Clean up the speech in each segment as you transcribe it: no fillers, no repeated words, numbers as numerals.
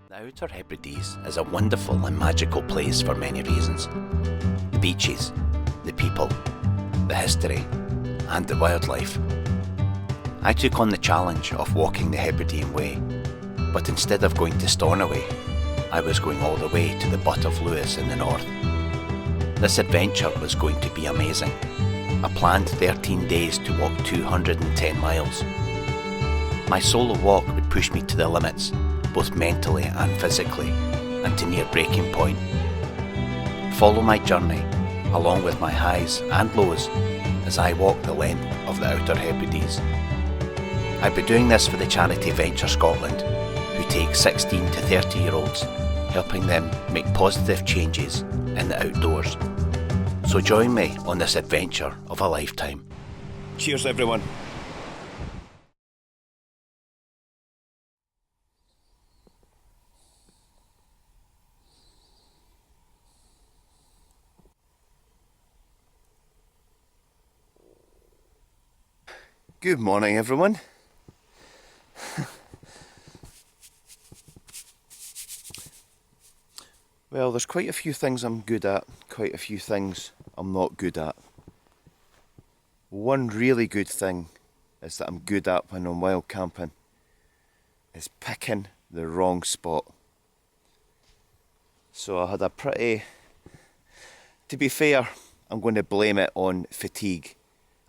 The Outer Hebrides is a wonderful and magical place for many reasons. The beaches, the people, the history, and the wildlife. I took on the challenge of walking the Hebridean Way, but instead of going to Stornoway, I was going all the way to the Butt of Lewis in the north. This adventure was going to be amazing. I planned 13 days to walk 210 miles. My solo walk would push me to the limits, both mentally and physically, and to near breaking point. Follow my journey, along with my highs and lows, as I walk the length of the Outer Hebrides. I'll be doing this for the charity Venture Scotland, who take 16 to 30-year-olds, helping them make positive changes in the outdoors. So join me on this adventure of a lifetime. Cheers everyone. Good morning everyone. Well, there's quite a few things I'm good at, quite a few things I'm not good at. One really good thing is that I'm good at when I'm wild camping is picking the wrong spot. So I had a pretty, to be fair, I'm going to blame it on fatigue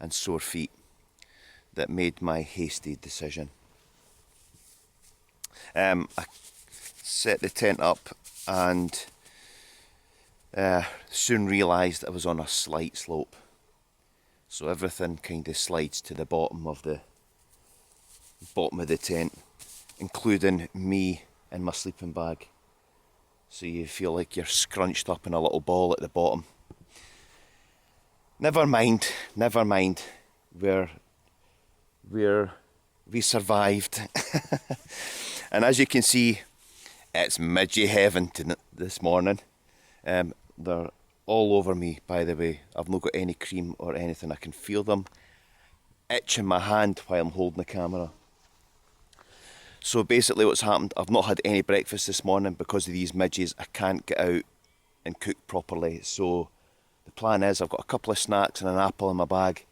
and sore feet that made my hasty decision. I set the tent up and soon realised I was on a slight slope. So everything kind of slides to the bottom of the tent, including me and my sleeping bag. So you feel like you're scrunched up in a little ball at the bottom. Never mind. We survived. And as you can see, it's midgie heaven this morning. They're all over me, by the way. I've not got any cream or anything. I can feel them itching my hand while I'm holding the camera. So basically what's happened, I've not had any breakfast this morning because of these midges. I can't get out and cook properly. So the plan is I've got a couple of snacks and an apple in my bag.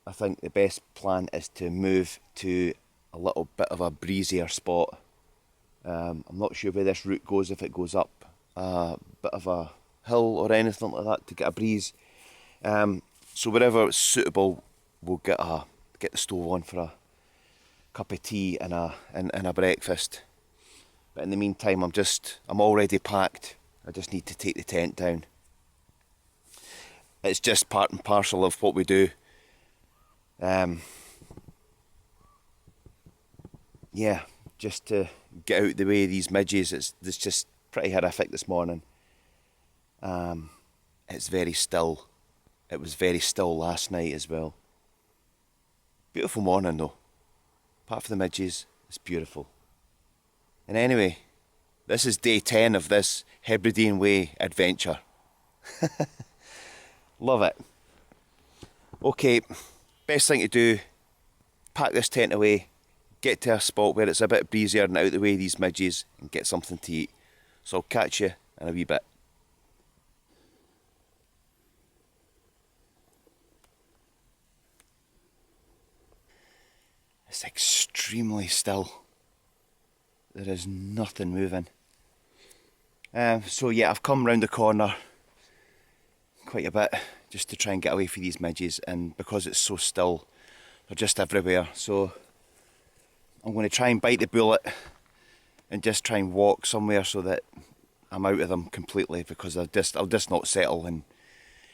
I think the best plan is to move to a little bit of a breezier spot. I'm not sure where this route goes, if it goes up a bit of a hill or anything like that to get a breeze. So wherever it's suitable, we'll get the stove on for a cup of tea and a breakfast. But in the meantime, I'm already packed. I just need to take the tent down. It's just part and parcel of what we do. Yeah, just to get out the way of these midges. It's just pretty horrific this morning. It's very still. It was very still last night as well. Beautiful morning though. Apart from the midges, it's beautiful. And anyway, this is day 10 of this Hebridean Way adventure. Love it. Okay, best thing to do, pack this tent away, get to a spot where it's a bit breezier and out of the way of these midges and get something to eat. So I'll catch you in a wee bit. It's extremely still. There is nothing moving. So yeah, I've come round the corner quite a bit just to try and get away from these midges, and because it's so still, they're just everywhere. So I'm going to try and bite the bullet and just try and walk somewhere so that I'm out of them completely, because I'll just not settle. And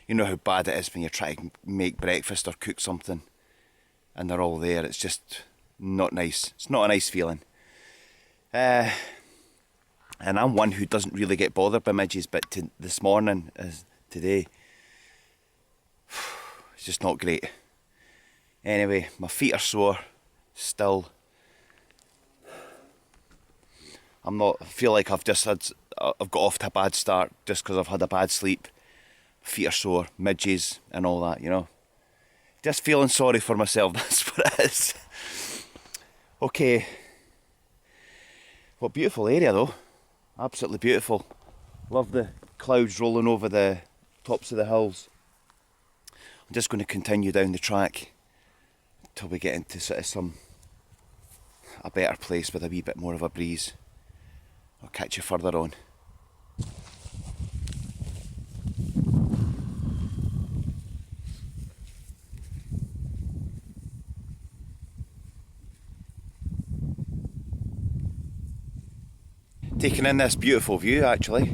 you know how bad it is when you try to make breakfast or cook something and they're all there. It's just not nice. It's not a nice feeling. And I'm one who doesn't really get bothered by midges, but this morning, as today, it's just not great. Anyway, my feet are sore still. I feel like I've got off to a bad start just because I've had a bad sleep. Feet are sore, midges and all that, you know. Just feeling sorry for myself, that's what it is. Okay, What beautiful area though, absolutely beautiful. Love the clouds rolling over the tops of the hills. I'm just going to continue down the track till we get into sort of a better place with a wee bit more of a breeze. I'll catch you further on. Taking in this beautiful view actually.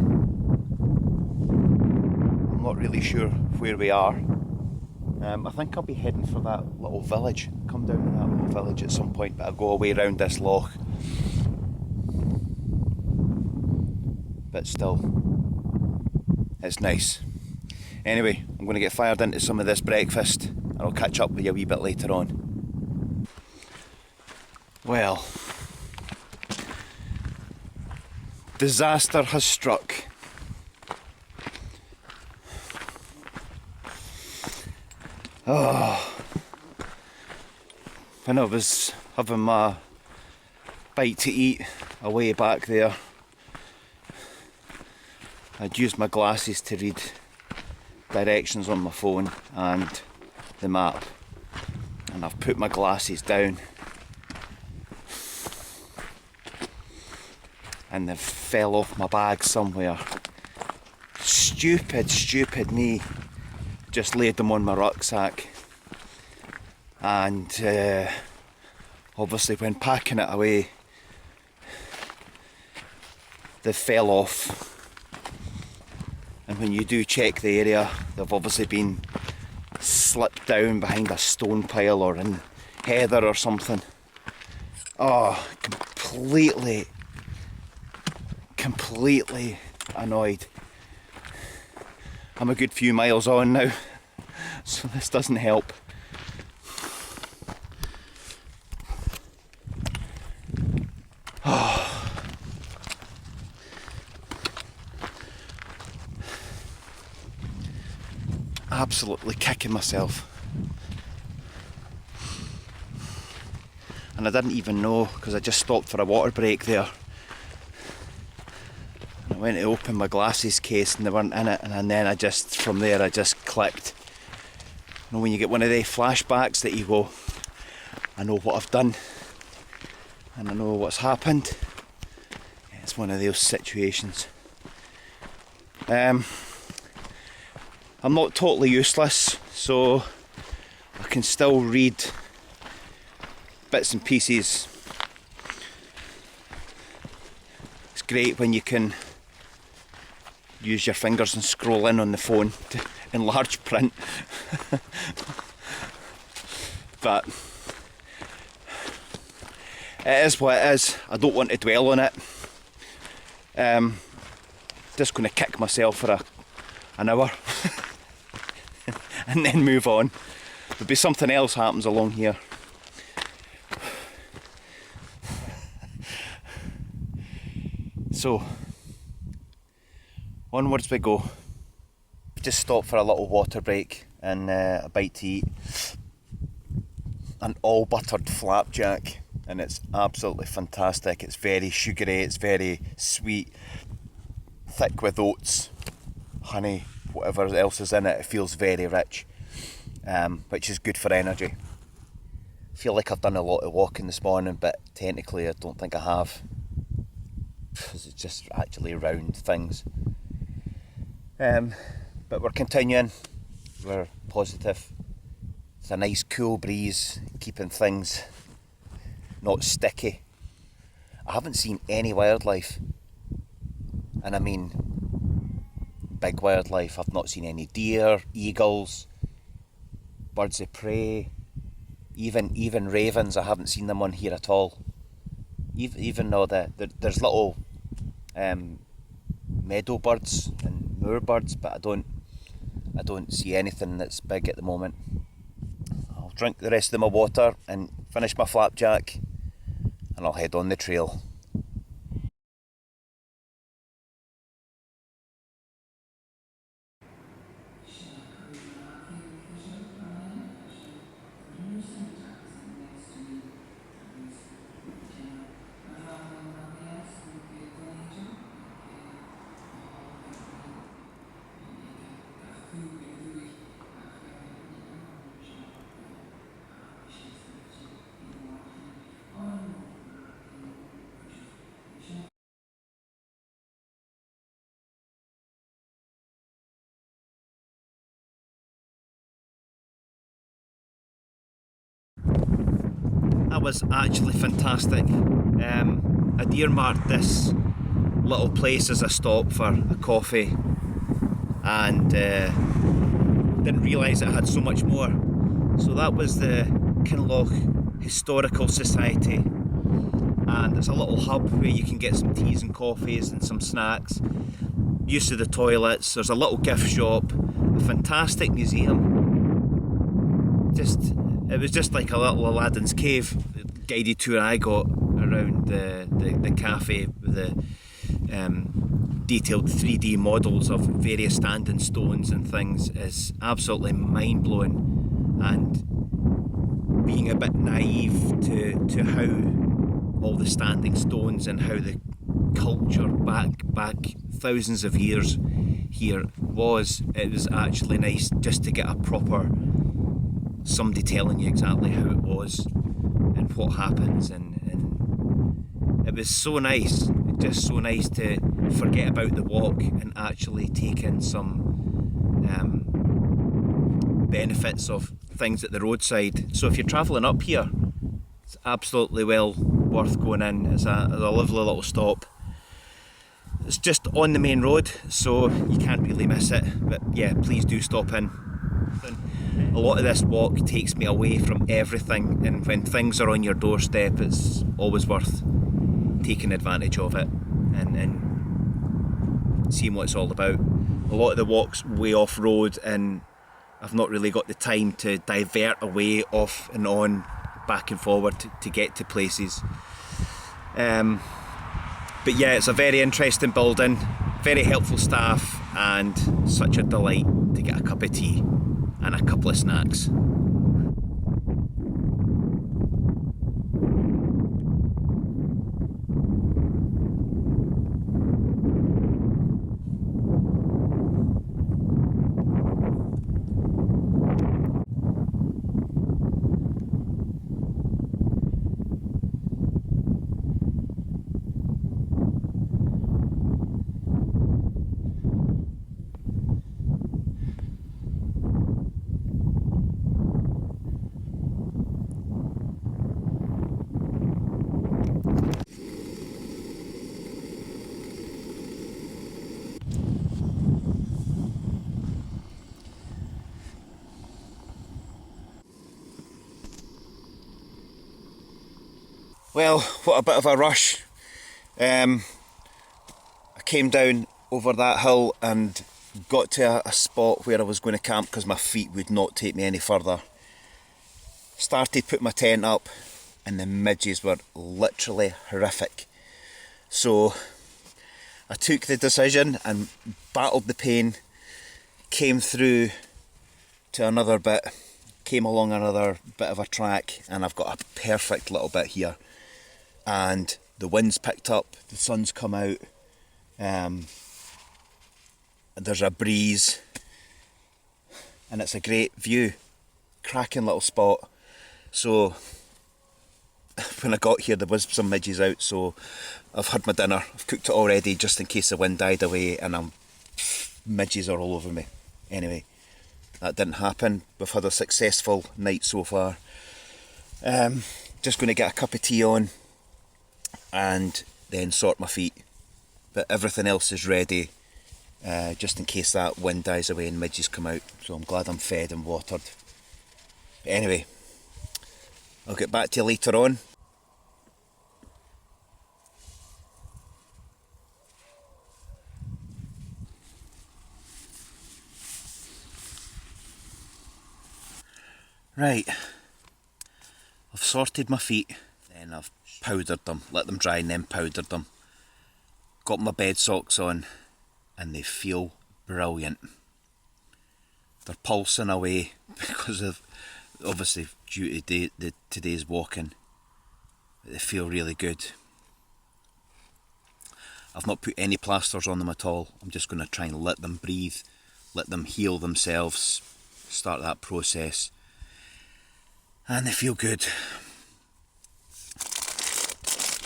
I'm not really sure where we are. I think I'll be heading for that little village. Come down to that little village at some point, but I'll go away round this loch. But still, it's nice. Anyway, I'm going to get fired into some of this breakfast and I'll catch up with you a wee bit later on. Well, disaster has struck. Oh, when I was having my bite to eat away back there, I'd used my glasses to read directions on my phone and the map, and I've put my glasses down and they fell off my bag somewhere. Stupid me. Just laid them on my rucksack, and obviously when packing it away they fell off, and when you do check the area they've obviously been slipped down behind a stone pile or in heather or something. Oh, completely annoyed. I'm a good few miles on now, so this doesn't help. Oh. Absolutely kicking myself. And I didn't even know, because I just stopped for a water break there. I went to open my glasses case and they weren't in it, and then from there I just clicked. You know, when you get one of the flashbacks that you go, I know what I've done and I know what's happened. It's one of those situations. I'm not totally useless, so I can still read bits and pieces. It's great when you can use your fingers and scroll in on the phone in large print. But it is what it is. I don't want to dwell on it. Just going to kick myself for an hour and then move on. There'll be something else happens along here. So onwards we go. Just stopped for a little water break and a bite to eat. An all buttered flapjack, and it's absolutely fantastic. It's very sugary, it's very sweet, thick with oats, honey, whatever else is in it. It feels very rich, which is good for energy. I feel like I've done a lot of walking this morning, but technically I don't think I have, because it's just actually round things. But we're continuing, we're positive. It's a nice cool breeze, keeping things not sticky. I haven't seen any wildlife, and I mean big wildlife. I've not seen any deer, eagles, birds of prey, even ravens. I haven't seen them on here at all. Even though there's little meadow birds and moor birds, but I don't see anything that's big at the moment. I'll drink the rest of my water and finish my flapjack, and I'll head on the trail. That was actually fantastic. I'd earmarked this little place as a stop for a coffee, and didn't realise it had so much more. So that was the Callanish Historical Society, and it's a little hub where you can get some teas and coffees and some snacks, use of the toilets. There's a little gift shop, a fantastic museum. It was just like a little Aladdin's cave guided tour I got around the cafe with the detailed 3D models of various standing stones and things is absolutely mind-blowing, and being a bit naive to how all the standing stones and how the culture back thousands of years here was, it was actually nice just to get a proper somebody telling you exactly how it was and what happens, and it was so nice, just so nice to forget about the walk and actually take in some benefits of things at the roadside. So if you're travelling up here, it's absolutely well worth going in. It's a lovely little stop. It's just on the main road, so you can't really miss it, but yeah, please do stop in. A lot of this walk takes me away from everything, and when things are on your doorstep, it's always worth taking advantage of it and seeing what it's all about. A lot of the walk's way off road, and I've not really got the time to divert away off and on, back and forward to get to places. But yeah, it's a very interesting building, very helpful staff, and such a delight to get a cup of tea and a couple of snacks. Well, what a bit of a rush. I came down over that hill and got to a spot where I was going to camp because my feet would not take me any further. Started putting my tent up, and the midges were literally horrific. So I took the decision and battled the pain, came through to another bit, came along another bit of a track, and I've got a perfect little bit here. And the wind's picked up, the sun's come out, there's a breeze, and it's a great view, cracking little spot. So when I got here there was some midges out, so I've had my dinner, I've cooked it already just in case the wind died away, and midges are all over me. Anyway, that didn't happen. We've had a successful night so far. Just going to get a cup of tea on and then sort my feet, but everything else is ready, just in case that wind dies away and midges come out. So I'm glad I'm fed and watered. But anyway, I'll get back to you later on. Right, I've sorted my feet, then I've powdered them, let them dry and then powdered them. Got my bed socks on, and they feel brilliant. They're pulsing away because of, obviously due to today's walking. They feel really good. I've not put any plasters on them at all. I'm just going to try and let them breathe, let them heal themselves, start that process. And they feel good.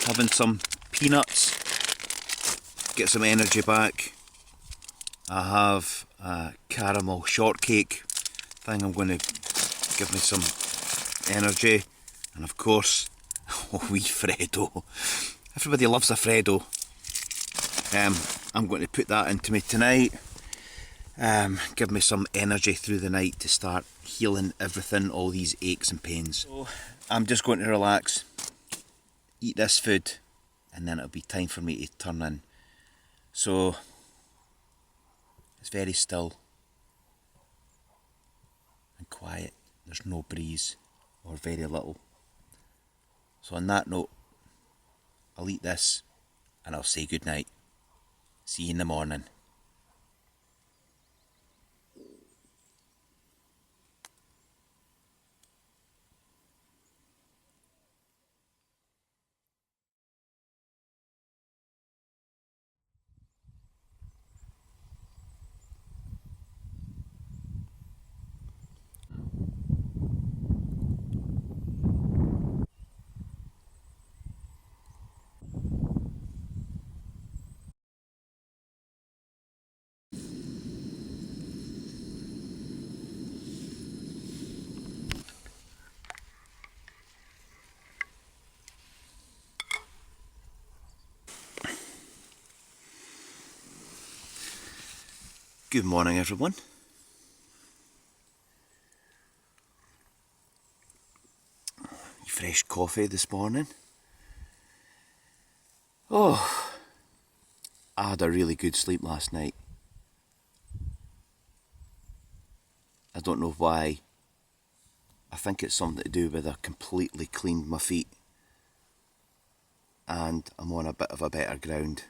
Having some peanuts, get some energy back. I have a caramel shortcake thing, I'm going to give me some energy. And of course, Oh, wee Freddo. Everybody loves a Freddo. I'm going to put that into me tonight. Give me some energy through the night to start healing everything, all these aches and pains. So I'm just going to relax, eat this food, and then it'll be time for me to turn in. So it's very still and quiet. There's no breeze, or very little. So on that note, I'll eat this and I'll say good night. See you in the morning. Good morning, everyone. Fresh coffee this morning. Oh, I had a really good sleep last night. I don't know why. I think it's something to do with I completely cleaned my feet and I'm on a bit of a better ground.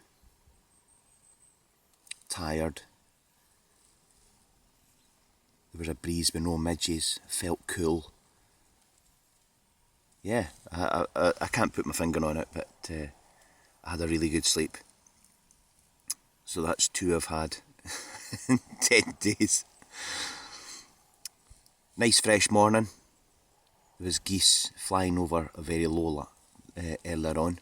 Tired. There was a breeze with no midges. Felt cool. Yeah, I can't put my finger on it, but I had a really good sleep. So that's 2 I've had in 10 days. Nice fresh morning. There was geese flying over a very low earlier on.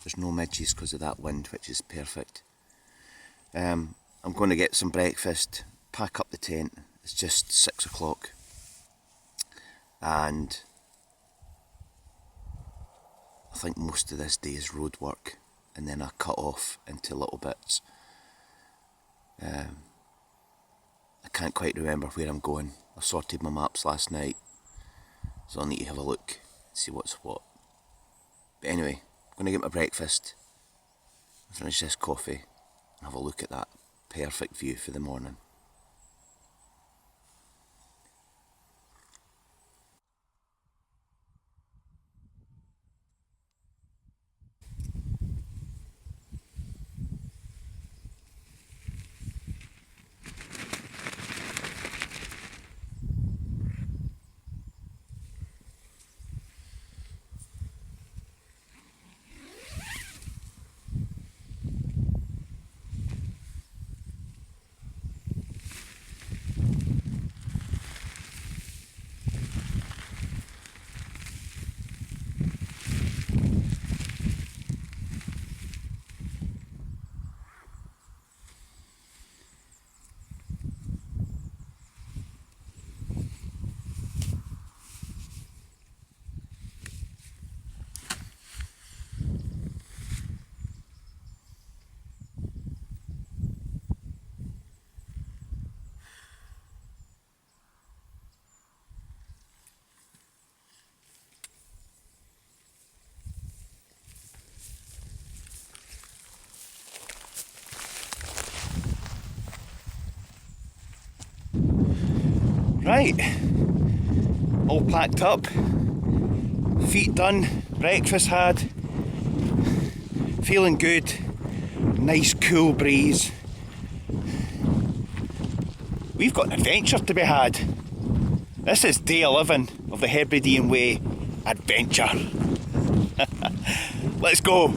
There's no midges because of that wind, which is perfect. I'm going to get some breakfast, pack up the tent. It's just 6 o'clock. And I think most of this day is road work, and then I cut off into little bits. I can't quite remember where I'm going. I sorted my maps last night, so I'll need to have a look, see what's what. But anyway, I'm going to get my breakfast, finish this coffee, and have a look at that perfect view for the morning. Right, all packed up, feet done, breakfast had, feeling good, nice cool breeze. We've got an adventure to be had. This is day 11 of the Hebridean Way adventure. Let's go.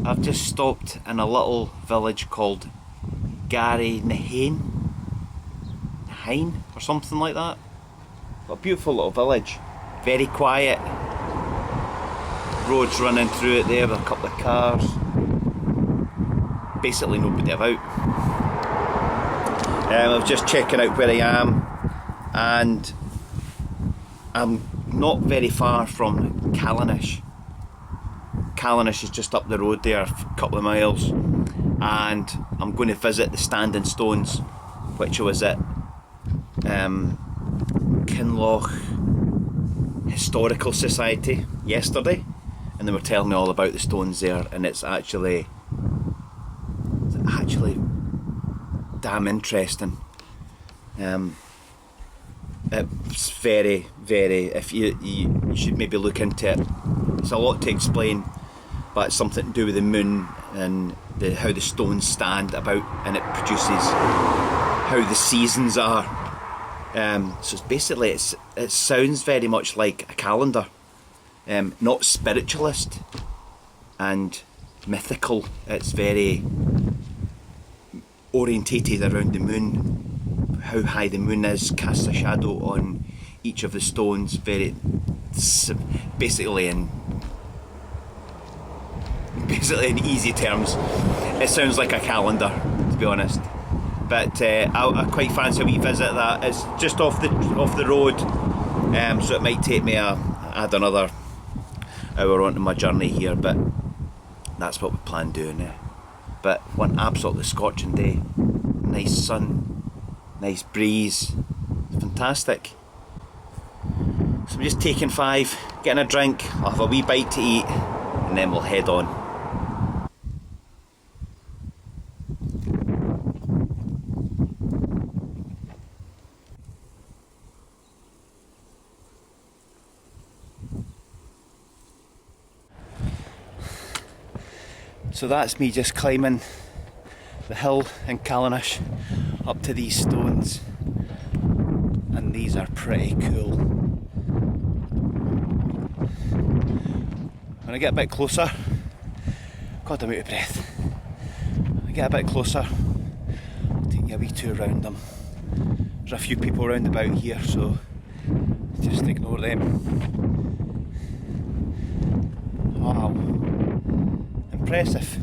I've just stopped in a little village called Garrynahain or something like that. What a beautiful little village. Very quiet. Roads running through it there with a couple of cars. Basically nobody about. I was just checking out where I am, and I'm not very far from Callanish. Callanish is just up the road there, a couple of miles, and I'm going to visit the Standing Stones, which was at Kinloch Historical Society yesterday, and they were telling me all about the stones there, and it's actually damn interesting. It's very, if you should maybe look into it. It's a lot to explain, but it's something to do with the moon and how the stones stand about, and it produces how the seasons are. So it's basically, it sounds very much like a calendar, not spiritualist and mythical. It's very orientated around the moon, how high the moon is, casts a shadow on each of the stones. Very basically in easy terms, it sounds like a calendar, to be honest. But I quite fancy a wee visit. That it's just off the road, so it might take me add another hour onto my journey here, but that's what we plan doing. But one absolutely scorching day, nice sun, nice breeze, fantastic. So I'm just taking 5, getting a drink, I'll have a wee bite to eat, and then we'll head on. So that's me just climbing the hill in Callanish up to these stones, and these are pretty cool. When I get a bit closer, God, I'm out of breath. When I get a bit closer, I'll take you a wee tour around them. There's a few people around about here, so just ignore them. Wow. Impressive.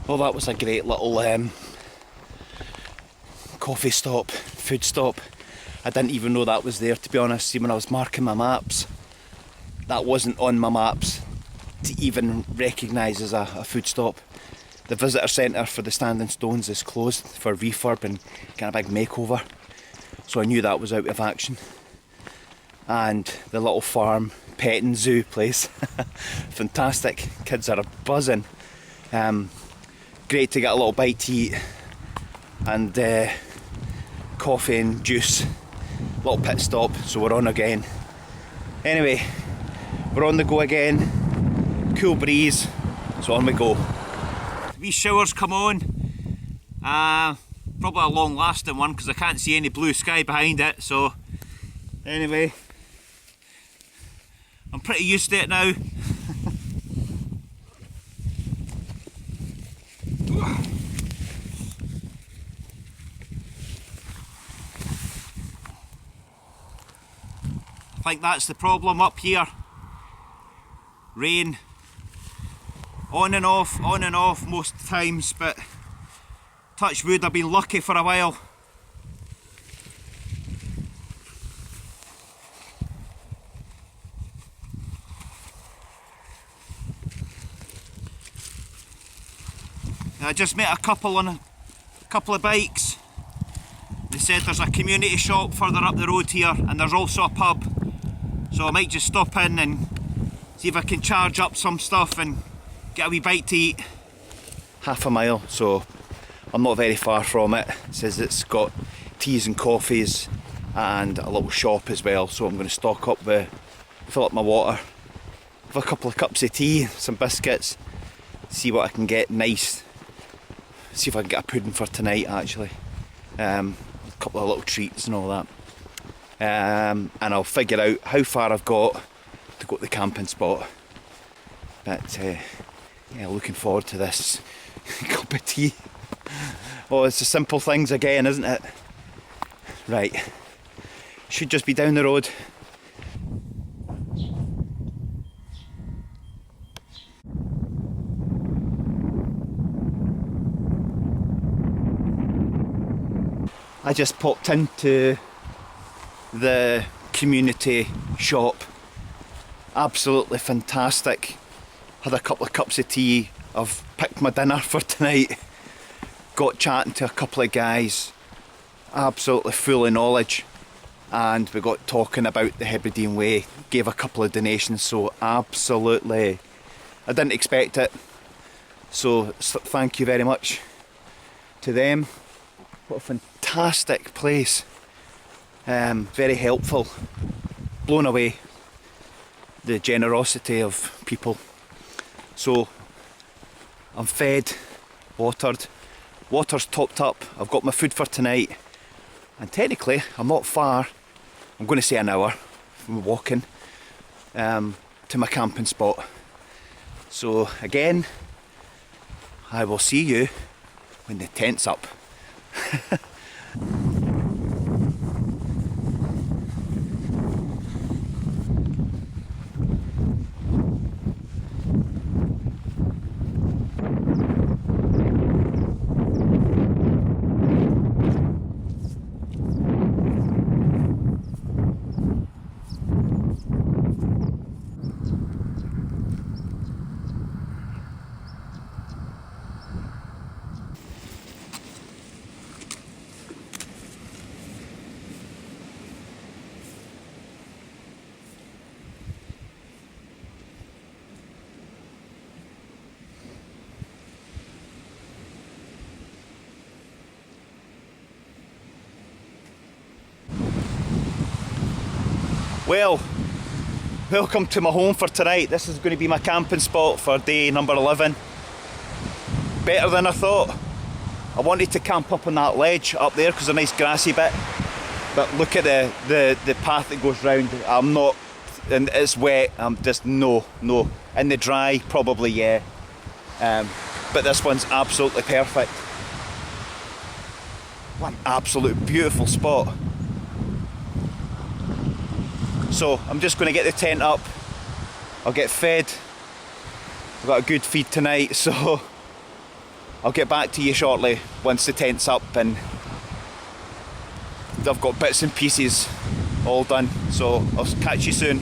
Well, that was a great little coffee stop, food stop. I didn't even know that was there, to be honest. See, when I was marking my maps, that wasn't on my maps to even recognise as a food stop. The visitor centre for the Standing Stones is closed for refurb and kind of big makeover, so I knew that was out of action. And the little farm petting zoo place, fantastic. Kids are buzzing. Great to get a little bite to eat, and coffee and juice. Little pit stop, so we're on again. Anyway, we're on the go again. Cool breeze, so on we go. Wee showers come on. Probably a long lasting one because I can't see any blue sky behind it, so anyway, I'm pretty used to it now. I think that's the problem up here. Rain on and off most times, but touch wood, I've been lucky for a while. I just met a couple on a couple of bikes. They said there's a community shop further up the road here, and there's also a pub. So I might just stop in and see if I can charge up some stuff and get a wee bite to eat. Half a mile, so I'm not very far from it. It says it's got teas and coffees and a little shop as well, so I'm going to stock up fill up my water, have a couple of cups of tea, some biscuits, see what I can get nice. See if I can get a pudding for tonight actually. A couple of little treats and all that. And I'll figure out how far I've got to go to the camping spot. But yeah, looking forward to this cup of tea. Oh, it's the simple things again, isn't it? Right, should just be down the road. I just popped into the community shop. Absolutely fantastic. Had a couple of cups of tea. I've picked my dinner for tonight. Got chatting to a couple of guys. Absolutely full of knowledge. And we got talking about the Hebridean Way. Gave a couple of donations, so absolutely. I didn't expect it. So thank you very much to them. What a fantastic place. Very helpful. Blown away. The generosity of people. So I'm fed, watered, water's topped up, I've got my food for tonight, and technically I'm not far. I'm going to say an hour from walking to my camping spot. So again, I will see you when the tent's up. Well, welcome to my home for tonight. This is going to be my camping spot for day number 11. Better than I thought. I wanted to camp up on that ledge up there because it's a nice grassy bit. But look at the path that goes round. I'm not, and it's wet, I'm just no. In the dry, probably yeah. But this one's absolutely perfect. What an absolute beautiful spot. So I'm just going to get the tent up, I'll get fed, I've got a good feed tonight, so I'll get back to you shortly once the tent's up and I've got bits and pieces all done, so I'll catch you soon.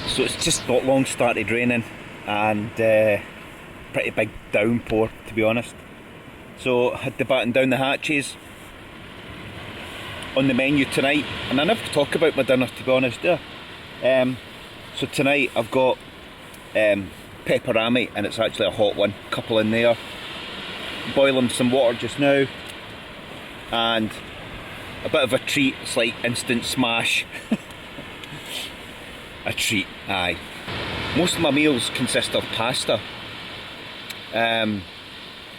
So it's just not long started raining and pretty big downpour, to be honest. So I had to batten down the hatches. On the menu tonight, and I never talk about my dinner, to be honest. So tonight I've got pepperami, and it's actually a hot one, couple in there. Boiling some water just now, and a bit of a treat. It's like instant smash. A treat, aye. Most of my meals consist of pasta, and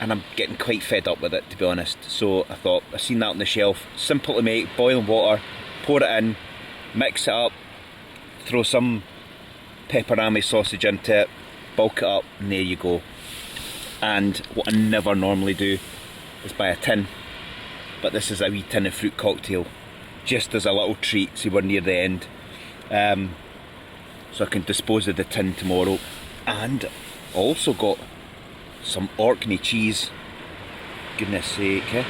I'm getting quite fed up with it, to be honest. So I thought, I've seen that on the shelf, simple to make, boiling water, pour it in, mix it up, throw some pepperami sausage into it, bulk it up, and there you go. And what I never normally do is buy a tin, but this is a wee tin of fruit cocktail, just as a little treat, see we're near the end. So I can dispose of the tin tomorrow. And also got some Orkney cheese, goodness sake, eh?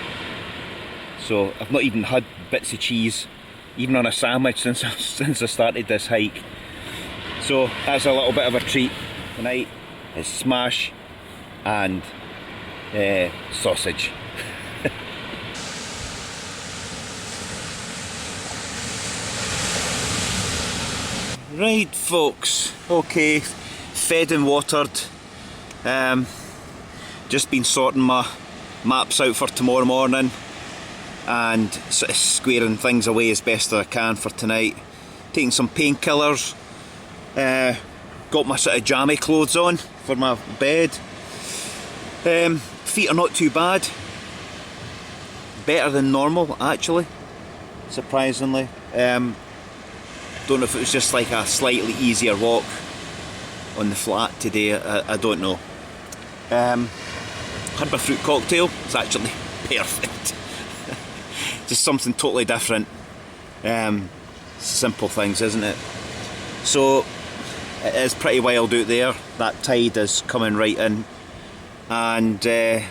So I've not even had bits of cheese, even on a sandwich, since I started this hike. So that's a little bit of a treat tonight, is smash and sausage. Right folks, okay, fed and watered, just been sorting my maps out for tomorrow morning and sort of squaring things away as best as I can for tonight. Taking some painkillers, got my sort of jammy clothes on for my bed. Feet are not too bad, better than normal actually, surprisingly. Don't know if it was just like a slightly easier walk on the flat today, I don't know. Had my fruit cocktail, it's actually perfect. Just something totally different. Simple things, isn't it? So it is pretty wild out there. That tide is coming right in, and I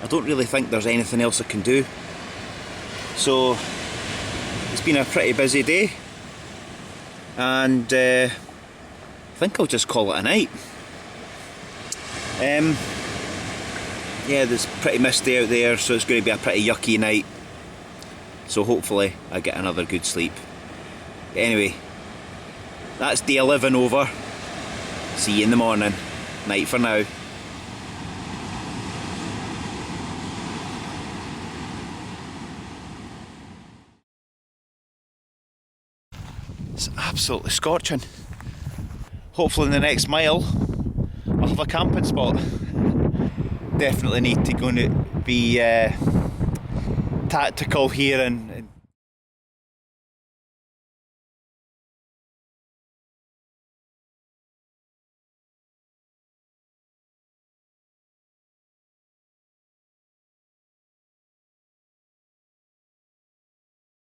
don't really think there's anything else I can do. So it's been a pretty busy day, and I think I'll just call it a night. Yeah, there's pretty misty out there, so it's going to be a pretty yucky night. So hopefully I get another good sleep. But anyway, that's day 11 over. See you in the morning. Night for now. It's absolutely scorching. Hopefully in the next mile I'll have a camping spot. Definitely need to go and be tactical here and